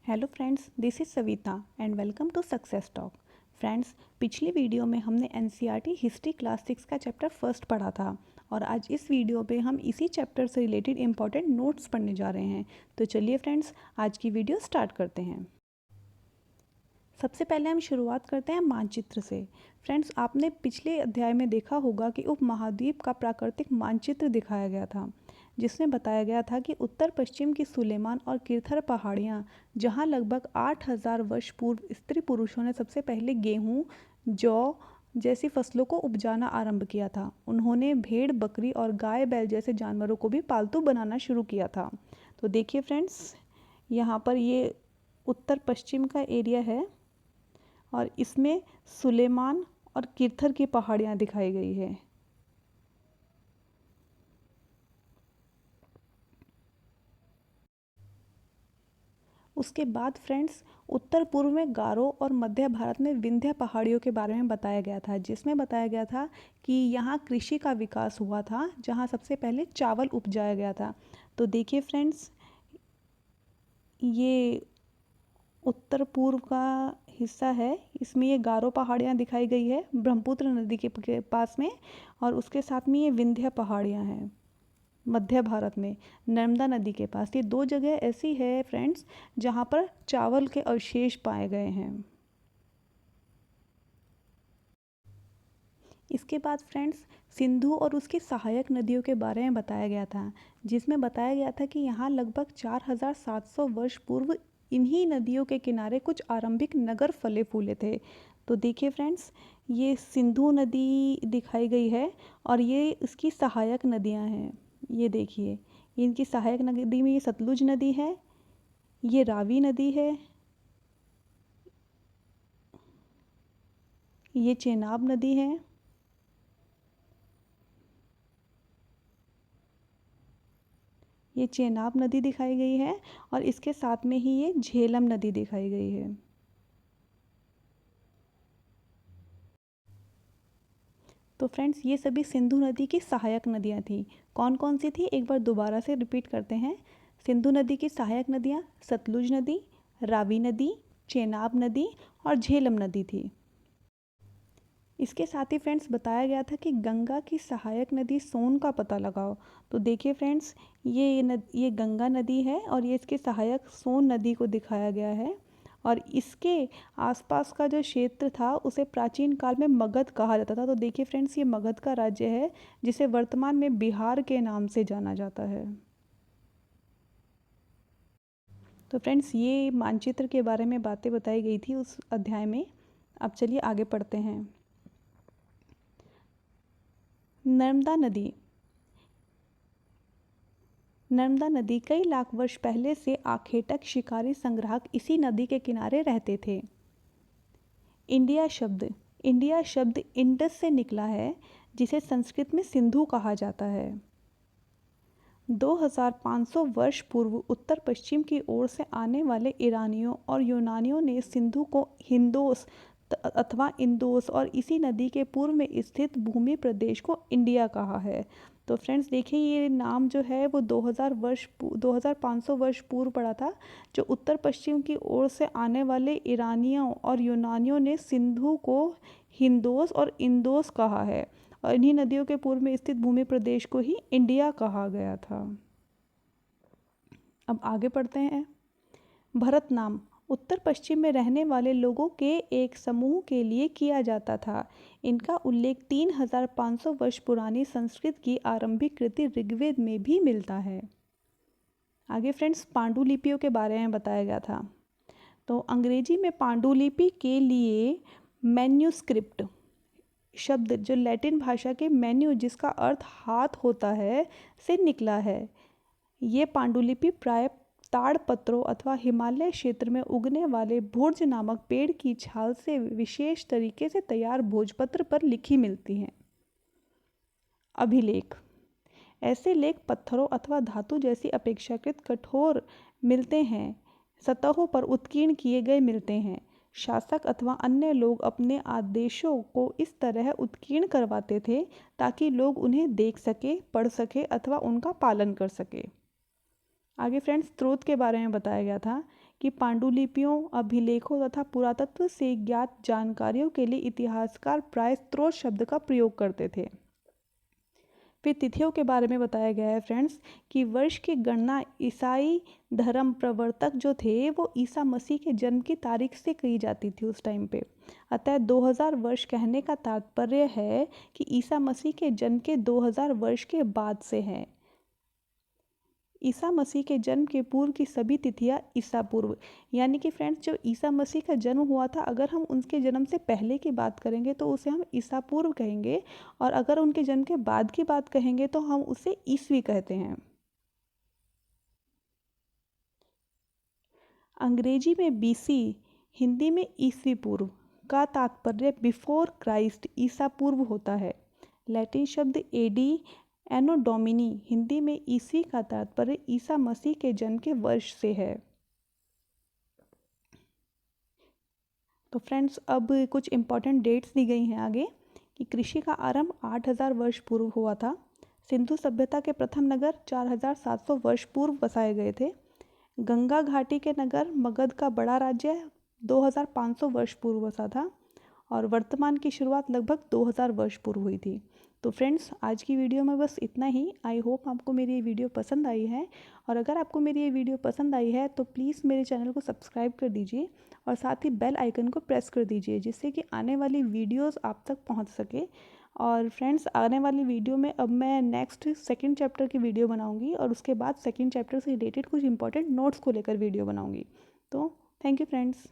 Hello friends, this is Savita and welcome to success talk. Friends, पिछली video में हमने NCERT history class 6 का chapter first पढ़ा था और आज इस वीडियो पे हम इसी चैप्टर से रिलेटेड इंपॉर्टेंट नोट्स पढ़ने जा रहे हैं। तो चलिए फ्रेंड्स, आज की वीडियो स्टार्ट करते हैं। सबसे पहले हम शुरुआत करते हैं मानचित्र से। फ्रेंड्स, आपने पिछले अध्याय में देखा होगा कि उपमहाद्वीप का प्राकृतिक मानचित्र दिखाया गया था, जिसमें बताया गया था कि उत्तर पश्चिम की सुलेमान और किरथर पहाड़ियाँ, जहाँ लगभग 8000 वर्ष पूर्व स्त्री पुरुषों ने सबसे पहले गेहूँ, जौ जैसी फसलों को उपजाना आरंभ किया था। उन्होंने भेड़, बकरी और गाय बैल जैसे जानवरों को भी पालतू बनाना शुरू किया था। तो देखिए फ्रेंड्स, यहाँ पर ये उत्तर पश्चिम का एरिया है और इसमें सुलेमान और किरथर की पहाड़ियाँ दिखाई गई है। उसके बाद फ्रेंड्स, उत्तर पूर्व में गारो और मध्य भारत में विंध्य पहाड़ियों के बारे में बताया गया था, जिसमें बताया गया था कि यहाँ कृषि का विकास हुआ था, जहाँ सबसे पहले चावल उपजाया गया था। तो देखिए फ्रेंड्स, ये उत्तर पूर्व का हिस्सा है। इसमें ये गारो पहाड़ियाँ दिखाई गई है ब्रह्मपुत्र नदी के पास में, और उसके साथ में ये विंध्य पहाड़ियाँ हैं मध्य भारत में नर्मदा नदी के पास। ये दो जगह ऐसी है फ्रेंड्स जहाँ पर चावल के अवशेष पाए गए हैं। इसके बाद फ्रेंड्स, सिंधु और उसकी सहायक नदियों के बारे में बताया गया था, जिसमें बताया गया था कि यहाँ लगभग 4700 वर्ष पूर्व इन्हीं नदियों के किनारे कुछ आरंभिक नगर फले फूले थे। तो देखिए फ्रेंड्स, ये सिंधु नदी दिखाई गई है और ये इसकी सहायक नदियाँ हैं। ये देखिए, इनकी सहायक नदी में ये सतलुज नदी है, ये रावी नदी है, ये चेनाब नदी है, ये चेनाब नदी दिखाई गई है और इसके साथ में ही ये झेलम नदी दिखाई गई है। तो फ्रेंड्स, ये सभी सिंधु नदी की सहायक नदियाँ थी। कौन कौन सी थी, एक बार दोबारा से रिपीट करते हैं। सिंधु नदी की सहायक नदियाँ सतलुज नदी, रावी नदी, चेनाब नदी और झेलम नदी थी। इसके साथ ही फ्रेंड्स बताया गया था कि गंगा की सहायक नदी सोन का पता लगाओ। तो देखिए फ्रेंड्स, ये गंगा नदी है और ये इसके सहायक सोन नदी को दिखाया गया है, और इसके आसपास का जो क्षेत्र था उसे प्राचीन काल में मगध कहा जाता था। तो देखिए फ्रेंड्स, ये मगध का राज्य है, जिसे वर्तमान में बिहार के नाम से जाना जाता है। तो फ्रेंड्स, ये मानचित्र के बारे में बातें बताई गई थी उस अध्याय में। अब चलिए आगे पढ़ते हैं। नर्मदा नदी। नर्मदा नदी कई लाख वर्ष पहले से आखेटक, शिकारी, संग्राहक इसी नदी के किनारे रहते थे। इंडिया शब्द इंडस से निकला है, जिसे संस्कृत में सिंधु कहा जाता है। 2500 वर्ष पूर्व उत्तर पश्चिम की ओर से आने वाले ईरानियों और यूनानियों ने सिंधु को हिंदोस अथवा इंदोस और इसी नदी के पूर्व में स्थित भूमि प्रदेश को इंडिया कहा है। तो फ्रेंड्स देखिए, ये नाम जो है वो 2500 वर्ष पूर्व पड़ा था, जो उत्तर पश्चिम की ओर से आने वाले ईरानियों और यूनानियों ने सिंधु को हिंदोस और इंदोस कहा है, और इन्हीं नदियों के पूर्व में स्थित भूमि प्रदेश को ही इंडिया कहा गया था। अब आगे पढ़ते हैं। भरत नाम उत्तर पश्चिम में रहने वाले लोगों के एक समूह के लिए किया जाता था। इनका उल्लेख 3500 वर्ष पुरानी संस्कृत की आरंभिक कृति ऋग्वेद में भी मिलता है। आगे फ्रेंड्स, पांडुलिपियों के बारे में बताया गया था। तो अंग्रेजी में पांडुलिपि के लिए मैन्यूस्क्रिप्ट शब्द, जो लैटिन भाषा के मेन्यू, जिसका अर्थ हाथ होता है, से निकला है। ये पांडुलिपि प्राय ताड़पत्रों अथवा हिमालय क्षेत्र में उगने वाले भुर्ज नामक पेड़ की छाल से विशेष तरीके से तैयार भोजपत्र पर लिखी मिलती हैं। अभिलेख। ऐसे लेख पत्थरों अथवा धातु जैसी अपेक्षाकृत कठोर मिलते हैं, सतहों पर उत्कीर्ण किए गए मिलते हैं। शासक अथवा अन्य लोग अपने आदेशों को इस तरह उत्कीर्ण करवाते थे ताकि लोग उन्हें देख सके, पढ़ सके अथवा उनका पालन कर सके। आगे फ्रेंड्स, स्रोत के बारे में बताया गया था कि पांडुलिपियों, अभिलेखों तथा पुरातत्व से ज्ञात जानकारियों के लिए इतिहासकार प्राय स्रोत शब्द का प्रयोग करते थे। फिर तिथियों के बारे में बताया गया है फ्रेंड्स कि वर्ष की गणना ईसाई धर्म प्रवर्तक जो थे वो ईसा मसीह के जन्म की तारीख से की जाती थी उस टाइम पे। अतः 2000 वर्ष कहने का तात्पर्य है कि ईसा मसीह के जन्म के 2000 वर्ष के बाद से हैं। ईसा मसीह के जन्म के पूर्व की सभी तिथियां ईसा पूर्व, यानी कि फ्रेंड्स जो ईसा मसीह का जन्म हुआ था अगर हम उनके जन्म से पहले की बात करेंगे तो उसे हम ईसा पूर्व कहेंगे, और अगर उनके जन्म के बाद की बात कहेंगे तो हम उसे ईसवी कहते हैं। अंग्रेजी में बीसी, हिंदी में ईसवी पूर्व का तात्पर्य बिफोर क्राइस्ट, ईसा पूर्व होता है। लैटिन शब्द एडी एनो डोमिनी, हिंदी में ईसवी का तात्पर्य ईसा मसीह के जन्म के वर्ष से है। तो फ्रेंड्स अब कुछ इम्पॉर्टेंट डेट्स दी गई हैं आगे कि कृषि का आरंभ 8000 वर्ष पूर्व हुआ था। सिंधु सभ्यता के प्रथम नगर 4700 वर्ष पूर्व बसाए गए थे। गंगा घाटी के नगर मगध का बड़ा राज्य 2500 वर्ष पूर्व बसा था, और वर्तमान की शुरुआत लगभग 2000 वर्ष पूर्व हुई थी। तो फ्रेंड्स आज की वीडियो में बस इतना ही। आई होप आपको मेरी ये वीडियो पसंद आई है, और अगर आपको मेरी ये वीडियो पसंद आई है तो प्लीज़ मेरे चैनल को सब्सक्राइब कर दीजिए और साथ ही बेल आइकन को प्रेस कर दीजिए जिससे कि आने वाली वीडियोस आप तक पहुंच सके। और फ्रेंड्स आने वाली वीडियो में अब मैं नेक्स्ट सेकंड चैप्टर की वीडियो बनाऊंगी, और उसके बाद सेकंड चैप्टर से रिलेटेड कुछ इंपॉर्टेंट नोट्स को लेकर वीडियो बनाऊंगी। तो थैंक यू फ्रेंड्स।